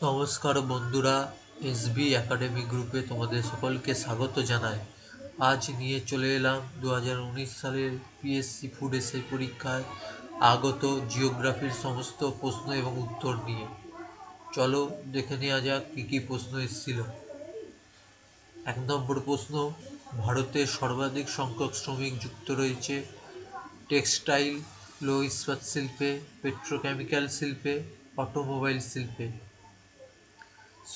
নমস্কার বন্ধুরা, SB academy গ্রুপে তোমাদের সকলকে স্বাগত জানাই। আজ নিয়ে চলে এলাম 2019 সালের পিএসসি ফুড এসআই পরীক্ষায় আগত জিওগ্রাফির সমস্ত প্রশ্ন এবং উত্তর নিয়ে। চলো দেখে নেওয়া যাক কী কী প্রশ্ন এসেছিল। 1 নম্বর প্রশ্ন, ভারতের সর্বাধিক সংখ্যক শ্রমিক যুক্ত রয়েছে টেক্সটাইল, লৌহ ইস্পাত শিল্পে, পেট্রোকেমিক্যাল শিল্পে, অটোমোবাইল শিল্পে।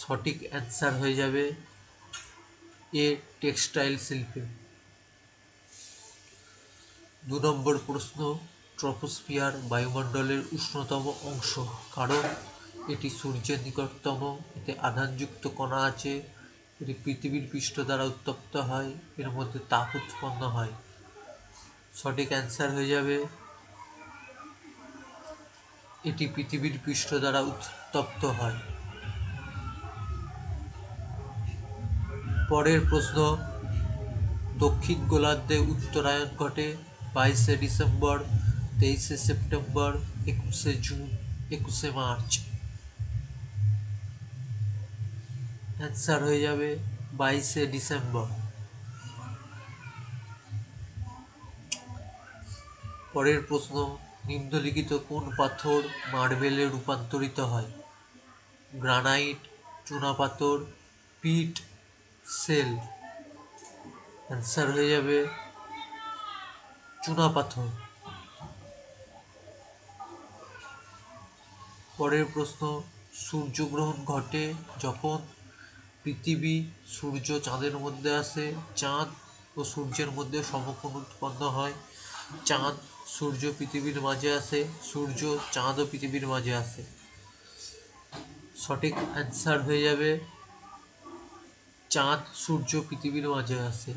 সঠিক অ্যান্সার হয়ে যাবে এ, টেক্সটাইল শিল্পে। 2 নম্বর প্রশ্ন, ট্রপোস্ফিয়ার বায়ুমণ্ডলের উষ্ণতম অংশ কারণ এটি সূর্যের নিকটতম, এতে আধানযুক্ত কণা আছে, এটি পৃথিবীর পৃষ্ঠ দ্বারা উত্তপ্ত হয়, এর মধ্যে তাপ উৎপন্ন হয়। সঠিক অ্যান্সার হয়ে যাবে এটি পৃথিবীর পৃষ্ঠ দ্বারা উত্তপ্ত হয়। পরের প্রশ্ন, দক্ষিণ গোলার্ধে উত্তরায়ণ ঘটে 22শে ডিসেম্বর, 23শে সেপ্টেম্বর, 21শে জুন, 21শে মার্চ। অ্যান্সার হয়ে যাবে 22শে ডিসেম্বর। পরের প্রশ্ন, নিম্নলিখিত কোন পাথর মার্বেলে রূপান্তরিত হয়? গ্রানাইট, চুনাপাথর, পিট, সেল। অ্যান্সার হয়ে যাবে চুনাপাথর। পরের প্রশ্ন, সূর্যগ্রহণ ঘটে যখন পৃথিবী, সূর্য চাঁদের মধ্যে আসে, চাঁদ ও সূর্যের মধ্যে সমকোণ উৎপন্ন হয়, চাঁদ সূর্য পৃথিবীর মাঝে আসে, সূর্য চাঁদ ও পৃথিবীর মাঝে আসে। সঠিক অ্যান্সার হয়ে যাবে চাঁদ সূর্য পৃথিবীর মাঝে আসে।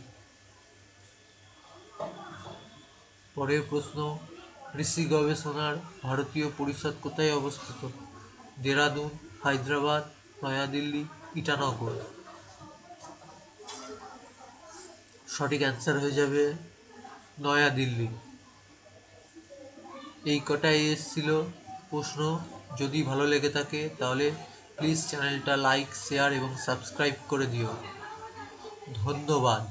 পরের প্রশ্ন, কৃষি গবেষণার ভারতীয় পরিষদ কোথায় অবস্থিত? দেরাদুন, হায়দ্রাবাদ, নয়াদিল্লি, ইটানগর। সঠিক অ্যান্সার হয়ে যাবে নয়াদিল্লি। এই কটাই এসেছিল প্রশ্ন। যদি ভালো লেগে থাকে তাহলে প্লিজ চ্যানেলটা লাইক, শেয়ার এবং সাবস্ক্রাইব করে দিও। ধন্যবাদ।